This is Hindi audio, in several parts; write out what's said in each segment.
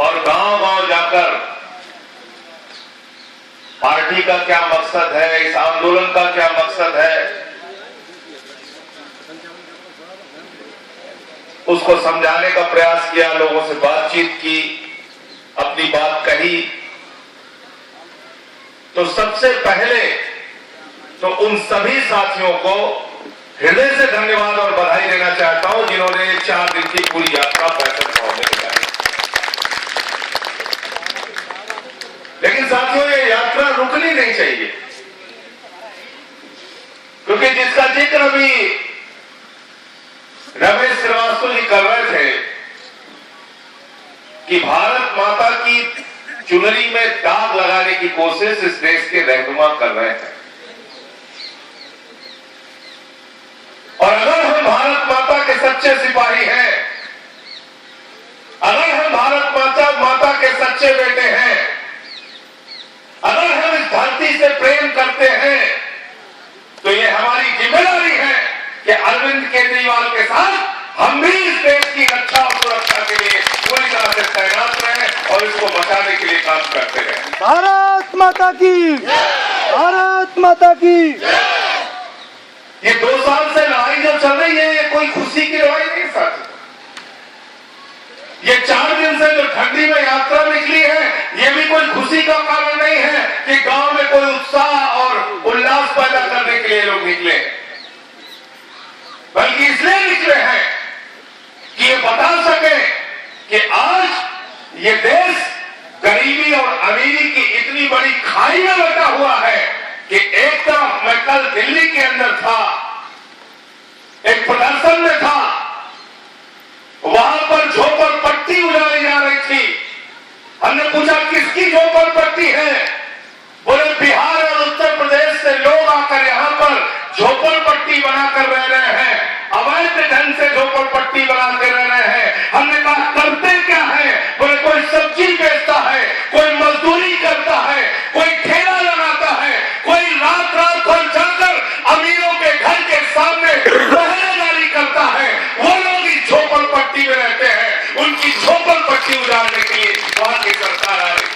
और गांव-गांव जाकर पार्टी का क्या मकसद है, इस आंदोलन का क्या मकसद है, उसको समझाने का प्रयास किया, लोगों से बातचीत की, अपनी बात कही। तो सबसे पहले तो उन सभी साथियों को हृदय से धन्यवाद और बधाई देना चाहता हूं जिन्होंने 4 दिन की पूरी यात्रा पैदल पहुंचने लगाई। लेकिन साथियों, ये यात्रा रुकनी नहीं चाहिए, क्योंकि जिसका जिक्र अभी रमेश श्रीवास्तव जी कर रहे थे कि भारत माता की चुनरी में दाग लगाने की कोशिश इस देश के रहनुमा कर रहे हैं। और अगर हम भारत माता के सच्चे सिपाही हैं, अगर हम भारत माता के सच्चे बेटे हैं, अगर हम इस धरती से प्रेम करते हैं, तो ये हमारी जिम्मेदारी है कि अरविंद केजरीवाल के साथ हम भी इस देश की रक्षा और सुरक्षा के लिए पूरी तरह से तैनात रहें और इसको बचाने के लिए काम करते रहें। भारत माता की, भारत माता की। ये 2 साल से लड़ाई जो चल रही है, ये कोई खुशी की लड़ाई नहीं साथी। ये 4 दिन से जो ठंडी में यात्रा निकली है, ये भी कोई खुशी का कारण नहीं है कि गांव में कोई उत्साह और उल्लास पैदा करने के लिए लोग निकले, बल्कि इसलिए निकले हैं कि ये बता सके कि आज ये देश गरीबी और अमीरी की इतनी बड़ी खाई में बटा हुआ है कि एक तरफ मैं कल दिल्ली के अंदर था, एक प्रदर्शन में था, वहां पर झोपड़पट्टी उजाड़ी जा रही थी। हमने पूछा किसकी झोपड़पट्टी है? बोले बिहार और उत्तर प्रदेश से लोग आकर यहां पर झोपड़पट्टी बनाकर रह रहे हैं, अवैध ढंग से झोपड़पट्टी बनाकर रह रहे हैं। हमने कहा करते क्या है? बोले कोई सब्जी बेचता है, कोई मजदूरी करता है, कोई ठेला लगाता है, कोई रात रात भर जाकर अमीरों के घर के सामने पहरेदारी करता है। वो लोग इस झोपड़पट्टी में रहते हैं, उनकी झोपड़पट्टी उजाड़ने के लिए वहां की सरकार आ रही थी।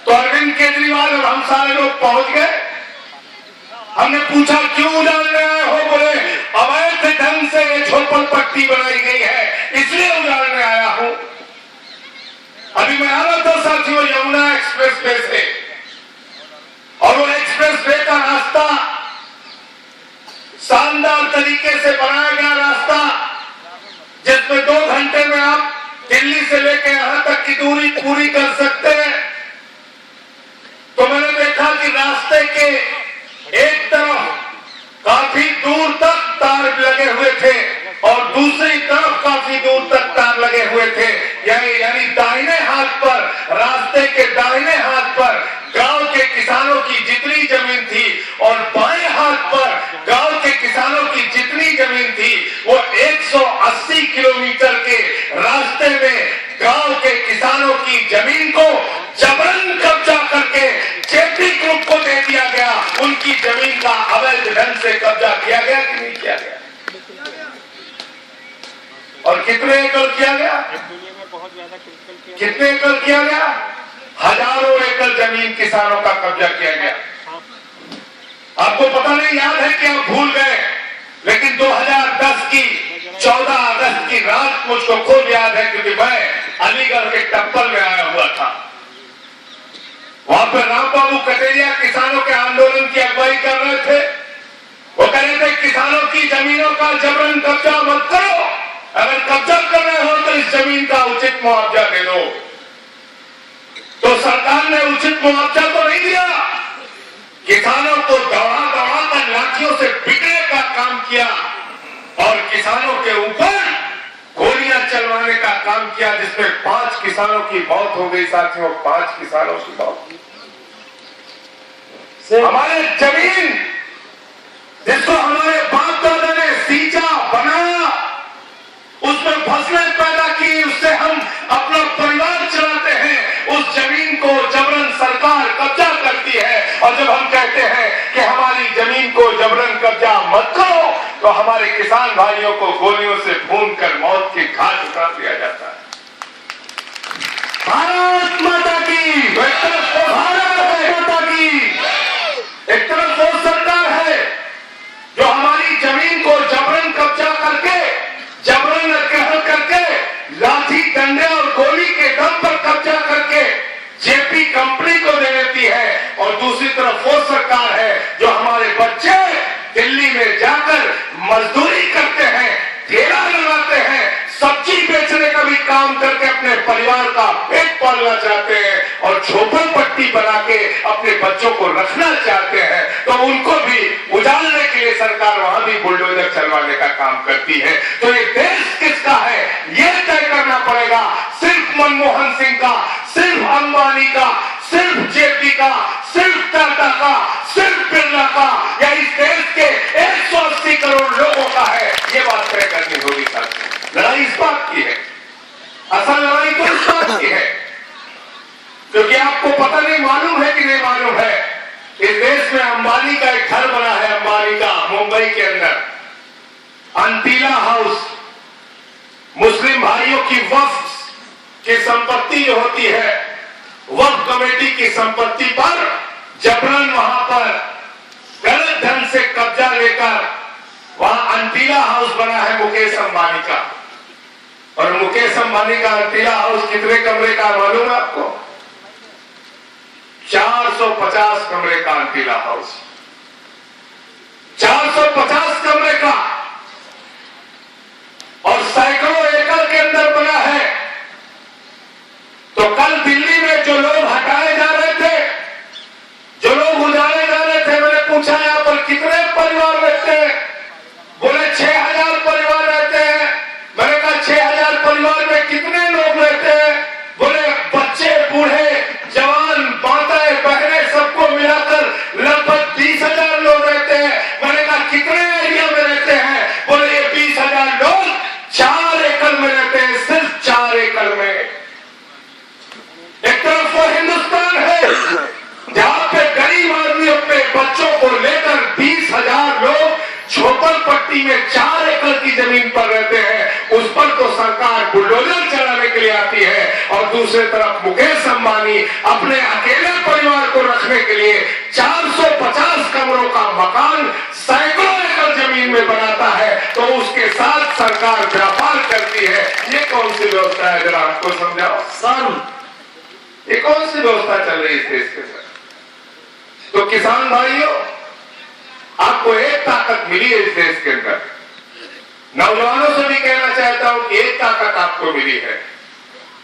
तो अरविंद केजरीवाल और हम सारे लोग पहुंच गए। हमने पूछा क्यों उजाड़ने आए हो? बोले अवैध ढंग से ये झोपड़पट्टी बनाई गई है, इसलिए उजाड़ने आया हूं। अभी मैं आ रहा था साथियों यमुना एक्सप्रेस वे से, और वो एक्सप्रेस वे का रास्ता शानदार तरीके से बनाया गया रास्ता, जिसमें 2 घंटे में आप दिल्ली से लेकर यहां तक की दूरी पूरी कर सकते हैं। तो मैंने देखा कि रास्ते के एक तरफ काफी दूर तक तार लगे हुए थे और दूसरी तरफ काफी दूर तक तार लगे हुए थे। यानी दाहिने हाथ पर, रास्ते के दाहिने हाथ पर गांव के किसानों की जितनी जमीन थी और बाएं हाथ पर गांव के किसानों की जितनी जमीन थी, वो 180 किलोमीटर के रास्ते में गांव के किसानों की जमीन को जबरन कब्जा करके जेपी ग्रुप को दे दिया गया। उनकी जमीन का अवैध ढंग से कब्जा किया गया कि नहीं किया गया? और कितने एकड़ किया गया? कितने एकड़ किया गया? हजारों एकड़ जमीन किसानों का कब्जा किया गया। आपको पता नहीं, याद है कि आप भूल गए, लेकिन 2010 की 14 अगस्त की रात मुझको खूब याद है, क्योंकि मैं अलीगढ़ के टप्पल में आया हुआ था। वहां पर राम बाबू कटेरिया किसानों के आंदोलन की अगुवाई कर रहे थे। वो कह रहे थे किसानों की जमीनों का जबरन कब्जा मत करो, अगर कब्जा कर रहे हो तो इस जमीन का उचित मुआवजा दे दो। तो सरकार ने उचित मुआवजा तो नहीं दिया, किसानों को दौड़ा दौड़ा कर लाठियों से पीटने का काम किया और किसानों के ऊपर गोलियां चलवाने का काम किया, जिसमें 5 किसानों की मौत हो गई साथियों, 5 किसानों की मौत। हमारे जमीन जिसको हमारे बाप दादा ने सींचा, बनाया, उसमें फसलें पैदा की, उससे हम अपना परिवार चलाते हैं, उस जमीन को जबरन सरकार कब्जा करती है। और जब हम कहते हैं कि हमारी जमीन को जबरन कब्जा मत करो, तो हमारे किसान भाइयों को गोलियों से भून कर मौत के घाट उतार दिया जाता है। तरफ वो सरकार है जो हमारे बच्चे दिल्ली में जाकर मजदूरी करते हैं, ठेला लगाते हैं, सब्जी बेचने का भी काम करके अपने परिवार का पेट पालना चाहते हैं और झोपड़पट्टी बना के अपने बच्चों को रखना चाहते हैं, तो उनको भी उजाड़ने के लिए सरकार वहां भी बुलडोजर चलवाने का काम करती है। तो ये देश किसका है ये तय करना पड़ेगा। सिर्फ मनमोहन सिंह का, सिर्फ अंबानी का, सिर्फ जेपी का, सिर्फ टाटा का, सिर्फ बिरला का, या इस देश के 180 करोड़ लोगों का है, ये बात तय करनी होगी साथियों। लड़ाई इस बात की है, असल लड़ाई तो इस बात की है, क्योंकि आपको पता नहीं, मालूम है कि नहीं मालूम है, इस देश में अंबानी का एक घर बना है, अंबानी का, मुंबई के अंदर अंटीला हाउस। मुस्लिम भाइयों की वक्फ की संपत्ति जो होती है, वक्फ कमेटी की संपत्ति पर जबरन वहां पर गलत ढंग से कब्जा लेकर वहां अंटीला हाउस बना है मुकेश अंबानी का। और मुकेश अंबानी का अंटीला हाउस कितने कमरे का मालूम है आपको? 450 कमरे का अंटीला हाउस, 450 कमरे का, और सैकड़ों एकड़ के अंदर बना है। तो कल दिल्ली में जो लोग हटाए जा रहे थे, जो लोग उजाड़े जा रहे थे, मैंने पूछा यहां पर कितने परिवार रहते हैं? बोले 6000 परिवार रहते हैं। मैंने कहा 6000 परिवार में कितने लोग रहते हैं? बोले बच्चे, बूढ़े, जवान, माताएं, बहनें, सबको मिलाकर लगभग 20,000 लोग रहते हैं। मैंने कहा कितने एरिया में रहते हैं? बोले ये 20,000 लोग 4 एकड़ में रहते हैं, सिर्फ 4 एकड़ में। एक तरफ वो हिंदुस्तान है जहां पे गरीब आदमी अपने बच्चों को लेकर 20,000 लोग झोपड़पट्टी में 4 एकड़ की जमीन पर रहते हैं, उस पर तो सरकार बुलडोजर चलाने के लिए आती है। और दूसरी तरफ मुकेश अंबानी अपने अकेले परिवार को रखने के लिए 450 कमरों का मकान सैकड़ों एकड़ जमीन में बनाता है, तो उसके साथ सरकार व्यापार करती है। ये कौन सी व्यवस्था है, जरा आपको समझाओ सर, ये कौन सी व्यवस्था चल रही है इस देश के साथ? तो किसान भाइयों, आपको एक ताकत मिली है इस देश के अंदर। नौजवानों से भी कहना चाहता हूं कि एक ताकत आपको मिली है।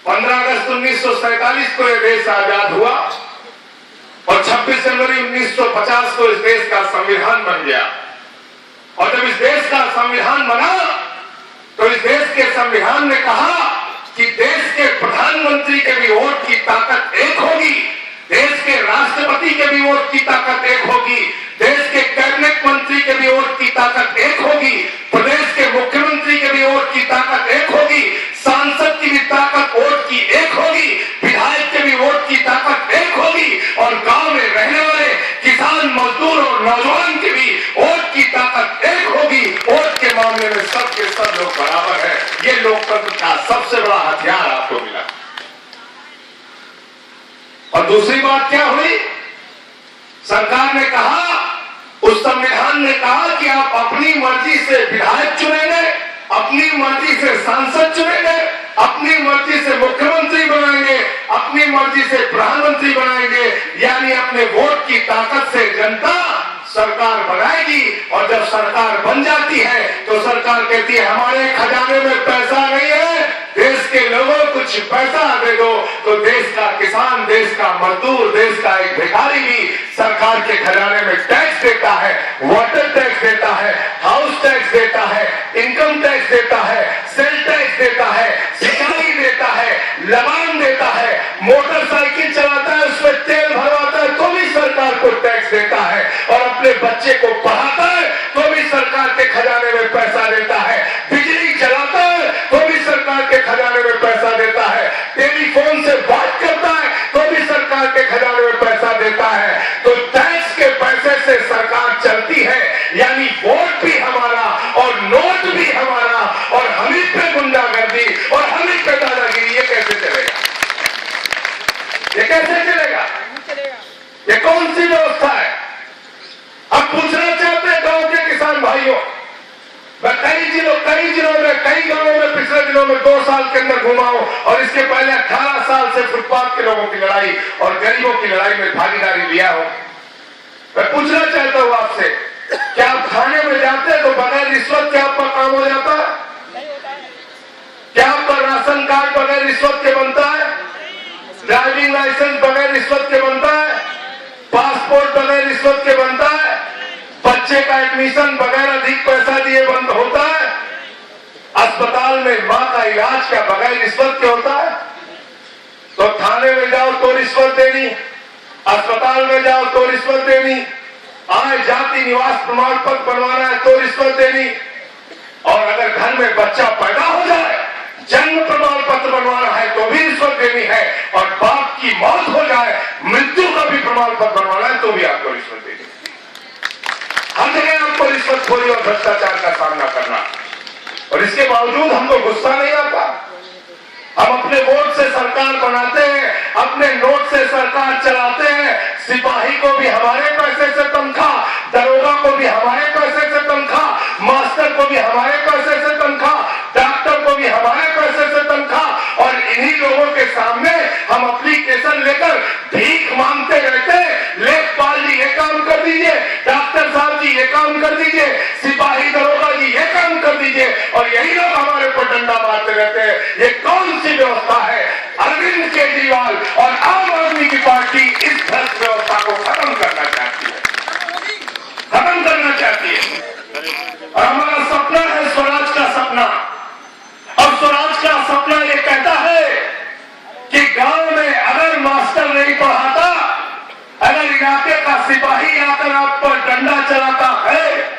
15 अगस्त 1947 को यह देश आजाद हुआ और 26 जनवरी 1950 को इस देश का संविधान बन गया। और जब इस देश का संविधान बना तो इस देश के संविधान ने कहा कि देश के प्रधानमंत्री के भी वोट की ताकत एक होगी, देश के राष्ट्रपति के भी वोट की ताकत एक होगी, देश के कैबिनेट मंत्री के भी वोट की ताकत एक होगी, प्रदेश के मुख्यमंत्री के भी वोट की ताकत एक होगी, सांसद की भी ताकत वोट की एक होगी, विधायक के भी वोट की ताकत एक होगी, और गांव में रहने वाले किसान, मजदूर और नौजवान की भी वोट की ताकत एक होगी। वोट के मामले में सबके सब लोग बराबर है। ये लोकतंत्र का सबसे बड़ा हथियार आपको मिला। और दूसरी बात क्या हुई? सरकार ने कहा, उस संविधान ने कहा कि आप अपनी मर्जी से विधायक चुनेंगे, अपनी मर्जी से सांसद चुनेंगे, अपनी मर्जी से मुख्यमंत्री बनाएंगे, अपनी मर्जी से प्रधानमंत्री बनाएंगे, यानी अपने वोट की ताकत से जनता सरकार बनाएगी। और जब सरकार बन जाती है तो सरकार कहती है हमारे खजाने में पैसा नहीं है, देश के लोगों कुछ पैसा दे दो। तो देश का किसान, देश का मजदूर, देश का एक भिखारी भी सरकार के खजाने में टैक्स देता है, वाटर टैक्स देता है, हाउस टैक्स देता है, इनकम टैक्स देता है, सेल टैक्स देता है, सिंचाई देता है, लगान देता है, मोटरसाइकिल चलाता है, उसमें तेल भरवाता है तो भी सरकार को टैक्स देता है, और अपने बच्चे को पढ़ाता है तो भी सरकार के खजाने में पैसा देता है, बिजली जलाता है तो भी सरकार के खजाने में पैसा देता है, टेलीफोन से बात करता है तो भी सरकार के खजाने में पैसा देता है। तो टैक्स के पैसे से सरकार चलती है, यानी वोट भी हमारा और नोट भी हमारा, और हम ही पे गुंडागर्दी और हम ही पे दादागिरी। ये कैसे चलेगा? ये कैसे चलेगा? ये कौन सी व्यवस्था है? अब पूछना चाहते हैं गांव के किसान भाइयों, मैं कई जिलों में, कई गांवों में पिछले दिनों में 2 साल के अंदर घुमा हूं, और इसके पहले 18 साल से फुटपाथ के लोगों की लड़ाई और गरीबों की लड़ाई में भागीदारी लिया हूं। मैं पूछना चाहता हूं आपसे, क्या आप थाने में जाते हैं तो बगैर रिश्वत के आपका काम हो जाता है? क्या आपका राशन कार्ड बगैर रिश्वत के बनता है? ड्राइविंग लाइसेंस बगैर रिश्वत के बनता है? पासपोर्ट बगैर रिश्वत के बनता है? बच्चे का एडमिशन बगैर अधिक पैसा दिए बंद होता है? अस्पताल में मां का इलाज क्या बगैर रिश्वत के होता है? तो थाने में जाओ तो रिश्वत देनी, अस्पताल में जाओ तो रिश्वत देनी, आय जाति निवास प्रमाण पत्र बनवाना है तो रिश्वत देनी, और अगर घर में बच्चा पैदा हो जाए जन्म प्रमाण पत्र बनवाना है तो भी रिश्वत देनी है, और बाप की मौत हो जाए मृत्यु का भी प्रमाण पत्र बनवाना है तो भी आपको रिश्वत देनी है। हर जगह आपको रिश्वतखोरी और भ्रष्टाचार का सामना करना, और इसके बावजूद हमको गुस्सा नहीं आता। हम अपने वोट से सरकार बनाते हैं, अपने नोट से सरकार चलाते हैं, सिपाही को भी हमारे पैसे से तनख्वाह, दरोगा को भी हमारे पैसे से तनख्वाह, मास्टर को भी हमारे पैसे से तनख्वाह, डॉक्टर को भी हमारे पैसे से तनख्वाह, और इन्हीं लोगों के सामने हम एप्लीकेशन लेकर भीख मांगते रहते हैं। लेखपाल जी ये काम कर दीजिए, डॉक्टर साहब जी ये काम कर दीजिए, सिपाही दरोगा जी ये काम कर दीजिए, और यही लोग हमारे पर डंडा मारते रहते हैं। ये कौन सी व्यवस्था है? अरविंद केजरीवाल और आम आदमी की पार्टी इस भ्रष्ट व्यवस्था को खत्म करना चाहती है, खत्म करना चाहती है। और हमारा सपना है स्वराज का सपना, और स्वराज का सपना ये कहता है कि गांव में अगर मास्टर नहीं पढ़ाता, अगर इलाके का सिपाही आकर आप पर डंडा चलाता है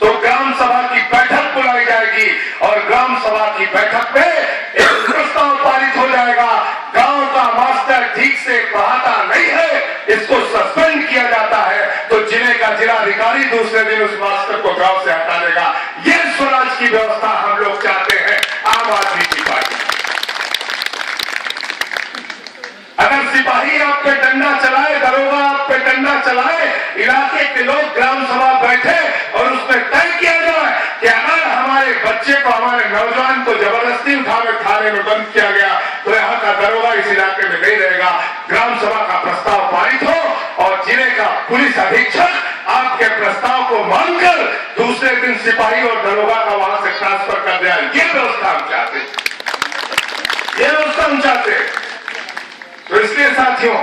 तो ग्राम सभा की बैठक बुलाई जाएगी, और ग्राम सभा की बैठक में एक प्रस्ताव पारित हो जाएगा, गांव का मास्टर ठीक से पढ़ाता नहीं है, इसको सस्पेंड किया जाता है, तो जिले का जिलाधिकारी दूसरे दिन उस मास्टर को गांव से हटा देगा। ये स्वराज की व्यवस्था हम लोग चाहते हैं, आम आदमी की पार्टी। अगर सिपाही आप पे डंडा चलाए, दरोगा आप पे डंडा चलाए, इलाके के लोग ग्राम सभा बैठे और उसमें तय किया जाए कि अगर हमारे बच्चे को, हमारे नौजवान को जबरदस्ती उठाकर थाने में बंद किया गया तो यहाँ का दरोगा इस इलाके में नहीं रहेगा। ग्राम सभा का प्रस्ताव पारित हो और जिले का पुलिस अधीक्षक आपके प्रस्ताव को मानकर दूसरे दिन सिपाही और दरोगा का वहां से ट्रांसफर कर दिया। ये व्यवस्था हम चाहते, ये व्यवस्था हम चाहते। तो इसलिए साथियों,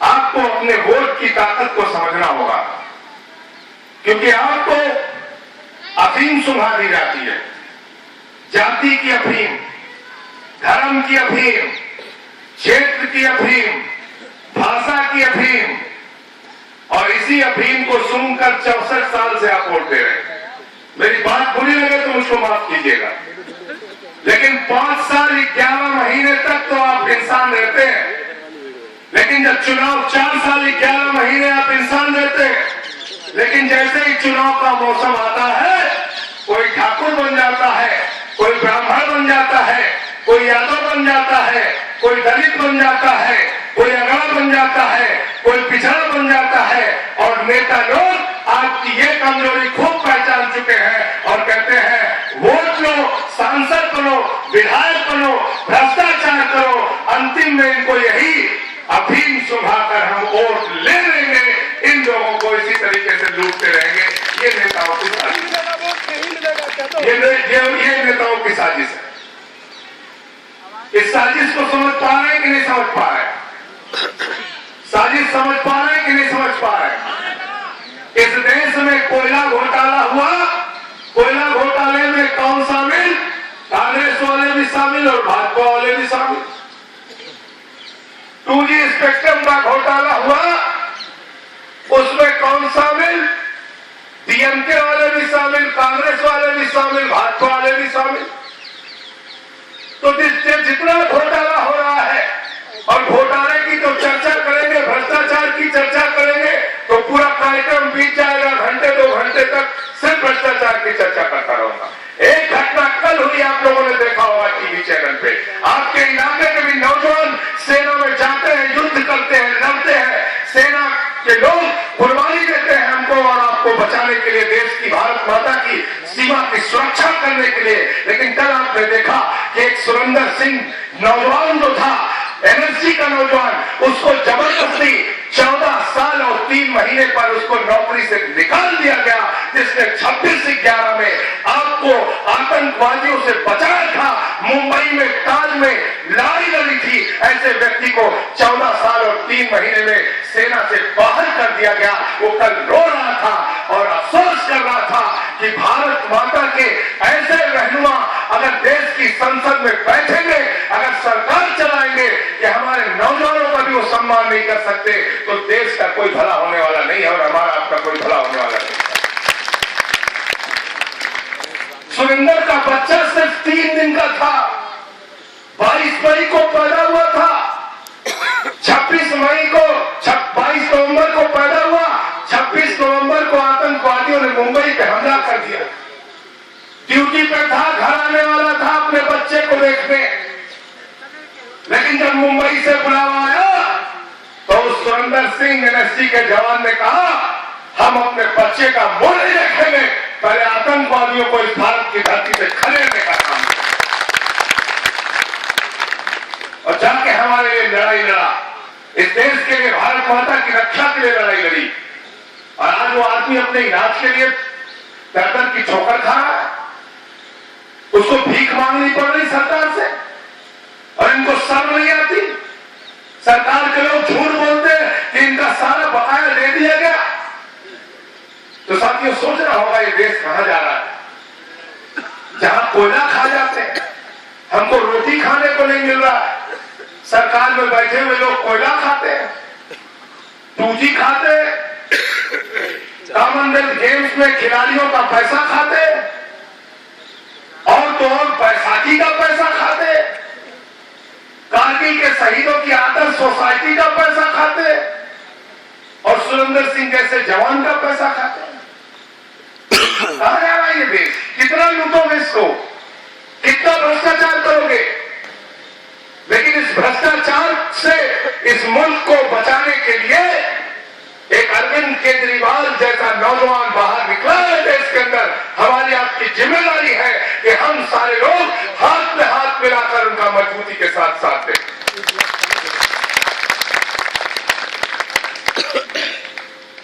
आपको अपने वोट की ताकत को समझना होगा, क्योंकि आपको अफीम सुंघा दी जाती है, जाति की अफीम, धर्म की अफीम, क्षेत्र की अफीम, भाषा की अफीम, और इसी अफीम को सूंघकर 64 साल से आप वोट दे रहे हैं। मेरी बात बुरी लगे तो मुझको माफ कीजिएगा, लेकिन 5 साल 11 महीने तक तो आप इंसान रहते हैं, लेकिन जब चुनाव 4 साल 11 महीने आप इंसान रहते हैं, लेकिन जैसे ही चुनाव का मौसम आता है, कोई ठाकुर बन जाता है, कोई ब्राह्मण बन जाता है, कोई यादव बन जाता है, कोई दलित बन जाता है, कोई अगड़ा बन जाता है, कोई पिछड़ा बन जाता है, और नेता लोग आपकी ये कमजोरी खूब पहचान चुके हैं और कहते हैं वोट लो, सांसद बनो, विधायक बनो, भ्रष्टाचार करो, अंतिम में इनको यही अफीम सुंघाकर हम वोट ले लेंगे, इन लोगों को इसी तरीके से लूटते रहेंगे। ये नेताओं की साजिश है, ये नेताओं की साजिश है। इस साजिश को समझ पा रहे हैं कि नहीं समझ पा रहे? साजिश समझ पा रहे हैं कि नहीं समझ पा रहे? इस देश में कोयला घोटाला हुआ, कोयला घोटाले में कौन शामिल? कांग्रेस वाले भी शामिल और भाजपा वाले भी शामिल। 2G स्पेक्ट्रम का घोटाला हुआ, उसमें कौन शामिल? डीएमके वाले भी शामिल, कांग्रेस वाले भी शामिल, भाजपा वाले भी शामिल। तो जितना घोटाला हो रहा है, और घोटाले की तो चर्चा करेंगे, भ्रष्टाचार की चर्चा करेंगे, तो पूरा कार्यक्रम बीत जाएगा, घंटे 2 घंटे तक सिर्फ भ्रष्टाचार की चर्चा करता रहूंगा। एक घटना कल हुई, आप लोगों ने देखा होगा टीवी चैनल पे। आपके इलाके के भी नौजवान सेना में जाते हैं, युद्ध करते हैं, लड़ते हैं, सेना के लोग कुर्बानी देते हैं हमको और आपको बचाने के लिए, देश की, भारत माता की सीमा की सुरक्षा करने के लिए। लेकिन कल आपने देखा कि एक सुरेंद्र सिंह नौजवान जो था, एनएसजी का नौजवान, उसको जबरदस्ती 14 साल और 3 महीने पर उसको नौकरी से निकाल दिया गया, जिसने 26/11 में आपको आतंकवादियों से बचाया था, मुंबई में ताज में लड़ाई लड़ी थी, ऐसे व्यक्ति को 14 साल और 3 महीने में सेना से बाहर कर दिया गया। वो कल रो रहा था और अफसोस कर रहा था कि भारत माता के ऐसे रहनुमा अगर देश की संसद में बैठेंगे, अगर सरकार चलाएंगे कि हमारे नौजवानों का भी वो सम्मान नहीं कर सकते, तो देश का कोई भला होने वाला नहीं है और हमारा आपका कोई भला होने वाला नहीं। सुरेंद्र का बच्चा सिर्फ 3 दिन का था, 22 मई को पैदा हुआ था, 22 नवंबर को पैदा हुआ, 26 नवंबर को आतंकवादियों ने मुंबई पे हमला कर दिया। ड्यूटी पे था, घर आने वाला था अपने बच्चे को देखने, लेकिन जब मुंबई से बुलावा आया तो उस सुरेंद्र सिंह एनएसजी के जवान ने कहा, हम अपने बच्चे का मुंह नहीं देखेंगे, पहले आतंकवादियों को इस भारत की धरती से खदेड़ने का काम किया और जाके हमारे लिए लड़ाई लड़ा, इस देश के लिए, भारत माता की रक्षा के लिए लड़ाई लड़ी। और आज वो आदमी अपने इलाज के लिए गर्दन की ठोकर खा रहा है, उसको भीख मांगनी पड़ रही सरकार से, और इनको शर्म नहीं आती। सरकार के लोग झूठ बोलते हैं कि इनका सारा बकाया दे दिया गया। तो साथियों, सोचना होगा ये देश कहां जा रहा है, जहां कोयला खा जाते हैं, हमको रोटी खाने को नहीं मिल रहा है। सरकार में बैठे हुए लोग कोयला खाते हैं, 2G खाते हैं, कॉमनवेल्थ गेम्स में खिलाड़ियों का पैसा खाते हैं, और तो और बैसाखी का पैसा खाते हैं, कारगिल के शहीदों की आदर्श सोसाइटी का पैसा खाते हैं, और सुरेंद्र सिंह जैसे जवान का पैसा खाते हैं। कहां जा रहा है ये देश? कितना लूटोगे इसको, कितना भ्रष्टाचार करोगे? लेकिन इस भ्रष्टाचार से इस मुल्क को बचाने के लिए एक अरविंद केजरीवाल जैसा नौजवान बाहर निकला है देश के अंदर। हमारी आपकी जिम्मेदारी है कि हम सारे लोग हाथ में हाथ मिलाकर उनका मजबूती के साथ साथ दें।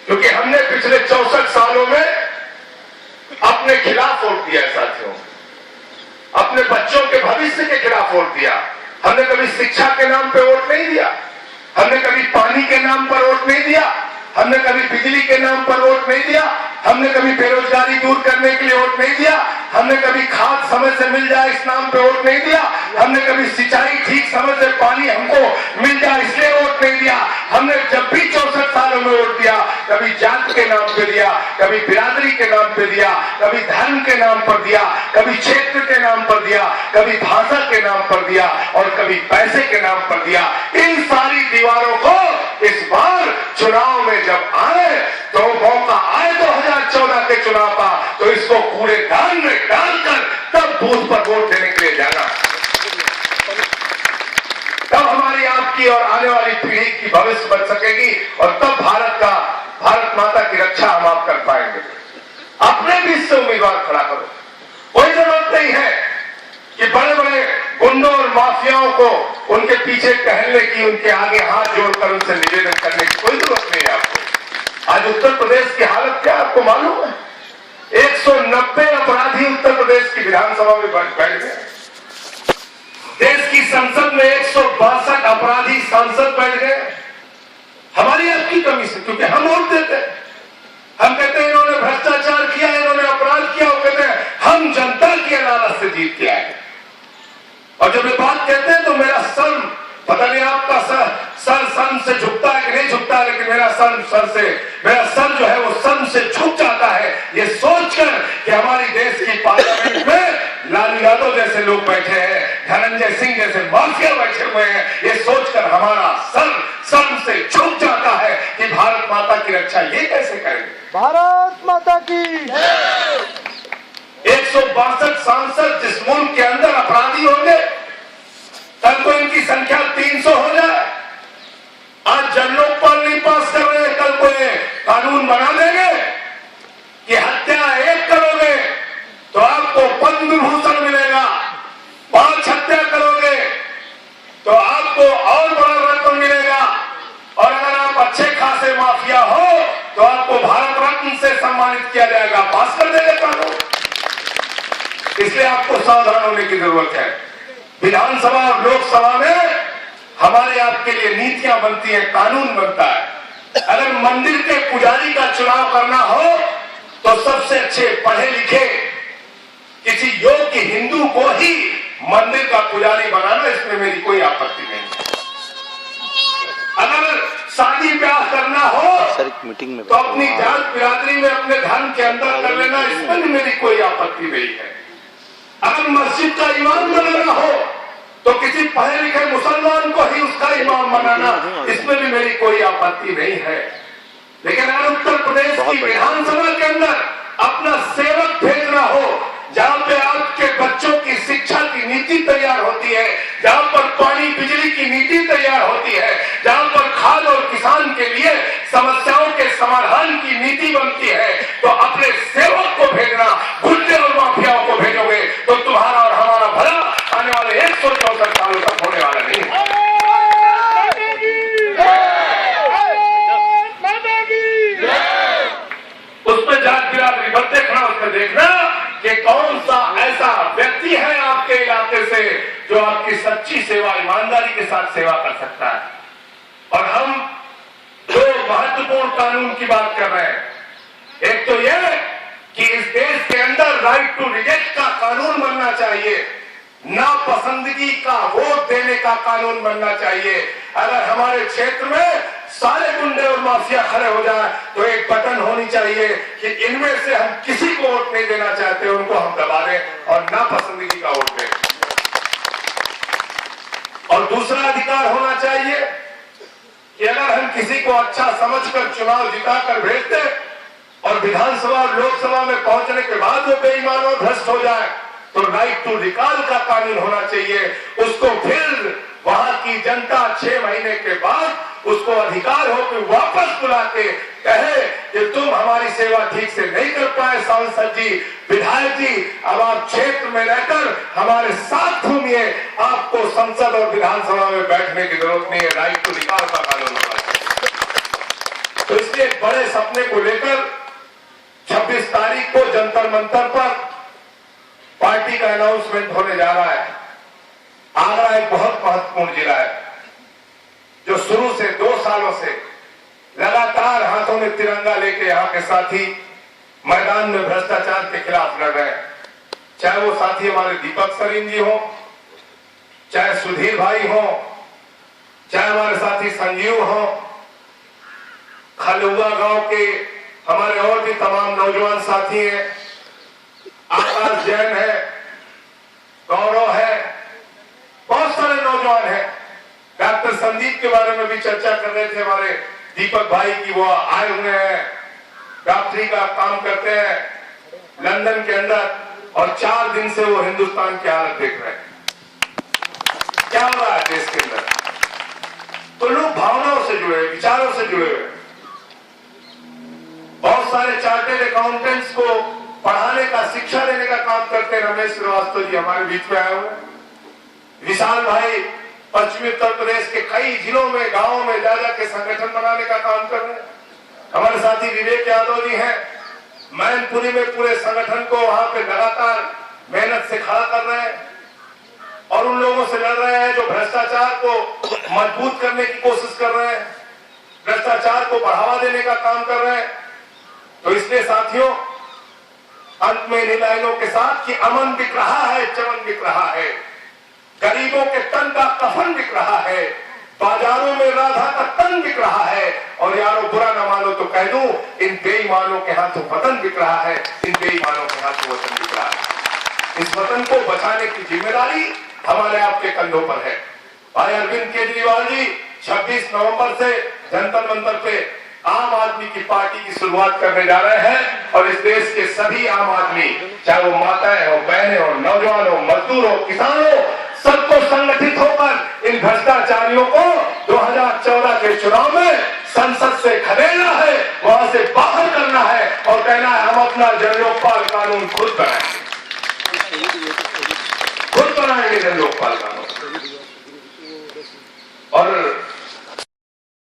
क्योंकि हमने पिछले 64 सालों में अपने खिलाफ वोट दिया है साथियों, अपने बच्चों के भविष्य के खिलाफ वोट दिया। हमने कभी शिक्षा के नाम पे वोट नहीं दिया, हमने कभी पानी के नाम पर वोट नहीं दिया, हमने कभी बिजली के नाम पर वोट नहीं दिया, हमने कभी बेरोजगारी दूर करने के लिए वोट नहीं दिया, हमने कभी खाद समय से मिल जाए इस नाम पे वोट नहीं दिया, हमने कभी सिंचाई ठीक समय से पानी हमको मिल जाए इसलिए वोट नहीं दिया। हमने जब भी 64 सालों में वोट दिया, कभी जात के नाम पे दिया, कभी बिरादरी के नाम पे दिया, कभी धर्म के नाम पर दिया, कभी क्षेत्र के नाम पर दिया, कभी भाषा के नाम पर दिया, और कभी पैसे के नाम पर दिया। इन सारी दीवारों को इस बार चुनाव में जब आए, तो मौका आए 2014 के चुनाव का, तो इसको कूड़ेदान में डालकर तब बूथ पर वोट देने के लिए जाना। तब हमारी आपकी और आने वाली पीढ़ी की भविष्य बन सकेगी, और तब भारत माता की रक्षा हम आप कर पाएंगे। अपने भी इससे उम्मीदवार खड़ा करो। कोई जरूरत नहीं है कि बड़े बड़े गुंडों और माफियाओं को उनके पीछे टहलने की, उनके आगे हाथ जोड़कर उनसे निवेदन करने की कोई जरूरत नहीं है आपको। आज उत्तर प्रदेश की हालत क्या आपको मालूम है? 190 अपराधी उत्तर प्रदेश की विधानसभा में बैठ गए। देश की संसद में 162 अपराधी सांसद बैठ गए। हमारी आपकी कमी से, क्योंकि हम वोट देते हैं, हम कहते हैं इन्होंने भ्रष्टाचार किया, इन्होंने अपराध किया, वो कहते हैं हम जनता की अदालत से जीत के आए। और जब ये बात कहते हैं तो मेरा सर, पता नहीं आपका सर सन से झुकता है कि नहीं झुकता है, लेकिन मेरा सर जो है वो सन से झुक जाता है, ये सोचकर कि हमारी देश की पार्लियामेंट में लालू यादव जैसे लोग बैठे हैं, धनंजय सिंह जैसे माफिया बैठे हुए हैं। ये सोचकर हमारा सन से झुक जाता है कि भारत माता की रक्षा ये कैसे करेंगे। भारत माता की 162 सांसद जिस मुल्क के अंदर अपराधी होंगे, कल को इनकी संख्या 300 हो जाए। आज जन लोकपाल नहीं पास कर रहे, कल को ये कानून बना देंगे कि हत्या 1 करोगे तो आपको पद्म विभूषण मिलेगा, 5 हत्या करोगे तो आपको और बड़ा वेतन मिलेगा, और अगर आप अच्छे इसलिए आपको सावधान होने की जरूरत है। विधानसभा और लोकसभा में हमारे आपके लिए नीतियां बनती है, कानून बनता है। अगर मंदिर के पुजारी का चुनाव करना हो तो सबसे अच्छे पढ़े लिखे किसी योग्य हिंदू को ही मंदिर का पुजारी बनाना, इसमें मेरी कोई आपत्ति नहीं है। अगर शादी ब्याह करना हो मीटिंग में तो अपनी जात बिरादरी में अपने धर्म के अंदर कर लेना, इसमें भी मेरी कोई आपत्ति नहीं है। अगर मस्जिद का इमाम बनाना हो तो किसी पढ़े लिखे मुसलमान को ही उसका इमाम बनाना, इसमें भी मेरी कोई आपत्ति नहीं है। लेकिन अगर उत्तर प्रदेश की विधानसभा के अंदर अपना सेवक भेजना हो, जहां पे आपके बच्चों की शिक्षा की नीति तैयार होती है, जहां पर पानी बिजली की नीति तैयार होती है, जहां पर खाद और किसान के लिए समस्याओं के समाधान की नीति बनती है, तो अपने सेवक को भेजना, गुंडे और माफियाओं को भेजोगे तो तुम्हारा और हमारा भला आने वाले 164 सालों तक होने वाला नहीं है। उसमें जात बिरादरी मत देखना, उसमें देखना कि कौन सा ऐसा व्यक्ति है आपके इलाके से जो आपकी सच्ची सेवा ईमानदारी के साथ सेवा कर सकता है। और हम दो महत्वपूर्ण कानून की बात कर रहे हैं। एक तो यह कि इस देश के अंदर राइट टू रिजेक्ट का कानून बनना चाहिए, नापसंदगी का वोट देने का कानून बनना चाहिए। अगर हमारे क्षेत्र में सारे गुंडे और माफिया खड़े हो जाए तो एक बटन होनी चाहिए कि इनमें से हम किसी को वोट नहीं देना चाहते, उनको हम दबा दें और नापसंदगी का वोट दें। और दूसरा अधिकार होना चाहिए कि अगर हम किसी को अच्छा समझकर चुनाव जिताकर भेजते और विधानसभा और लोकसभा में पहुंचने के बाद वो बेईमान और भ्रष्ट हो जाए तो राइट टू रिकॉल का कानून होना चाहिए। उसको फिर वहां की जनता 6 महीने के बाद उसको अधिकार हो कि वापस बुला के कहे कि तुम हमारी सेवा ठीक से नहीं कर पाए सांसद जी, विधायक जी, अब आप क्षेत्र में रहकर हमारे साथ घूमिए, आपको संसद और विधानसभा में बैठने की जरूरत नहीं है। राइट टू रिकॉल का कानून होना चाहिए। तो इसलिए बड़े सपने को लेकर 26 तारीख को जंतर मंतर पर पार्टी का अनाउंसमेंट होने जा रहा है। आगरा एक बहुत महत्वपूर्ण जिला है जो शुरू से 2 सालों से लगातार हाथों में तिरंगा लेके यहाँ के साथी मैदान में भ्रष्टाचार के खिलाफ लड़ रहे हैं। चाहे वो साथी हमारे दीपक सरीन जी हो, चाहे सुधीर भाई हो, चाहे हमारे साथी संजीव हो, खलुआ गांव के हमारे और भी तमाम नौजवान साथी हैं, आकाश जैन है, गौरव है, बहुत सारे नौजवान हैं। डॉक्टर संदीप के बारे में भी चर्चा कर रहे थे हमारे दीपक भाई की, वो आए हुए हैं, डॉक्टरी का काम करते हैं लंदन के अंदर और 4 दिन से वो हिंदुस्तान की हालत देख रहे हैं, क्या हो रहा है देश के अंदर। तो लोग भावनाओं से जुड़े, विचारों से जुड़े हुए। बहुत सारे चार्टेड अकाउंटेंट्स को पढ़ाने का, शिक्षा देने का काम करते हैं। रमेश श्रीवास्तव जी हमारे बीच में आए हुए। विशाल भाई पश्चिमी उत्तर प्रदेश के कई जिलों में, गांवों में जा के संगठन बनाने का काम कर रहे हैं। हमारे साथी विवेक यादव जी हैं, मैनपुरी में पूरे संगठन को वहां पे लगातार मेहनत से खड़ा कर रहे हैं और उन लोगों से लड़ रहे हैं जो भ्रष्टाचार को मजबूत करने की कोशिश कर रहे हैं, भ्रष्टाचार को बढ़ावा देने का काम कर रहे हैं। तो इसलिए साथियों, अंत में इन लाइनों के साथ कि अमन बिक रहा है, चमन बिक रहा है, गरीबों के तन का कफन बिक रहा है, बाजारों में राधा का तन बिक रहा है। और यारो बुरा न मानो तो कह दूं, इन बेईमानों के हाथों वतन बिक रहा है, इन बेईमानों के हाथों वतन बिक रहा है। इस वतन को बचाने की जिम्मेदारी हमारे आपके कंधों पर है। भाई अरविंद केजरीवाल जी 26 नवंबर से जंतर मंतर पे आम आदमी की पार्टी की शुरुआत करने जा रहे हैं और इस देश के सभी आम आदमी, चाहे वो माताएं हो, बहनें हो, नौजवान हो, मजदूर हो, किसान हो, सबको संगठित होकर इन भ्रष्टाचारियों को 2014 के चुनाव में संसद से खदेड़ना है, वहां से बाहर करना है और कहना है हम अपना जनलोकपाल कानून खुद बनाएंगे, खुद बनाएंगे जनलोकपाल कानून।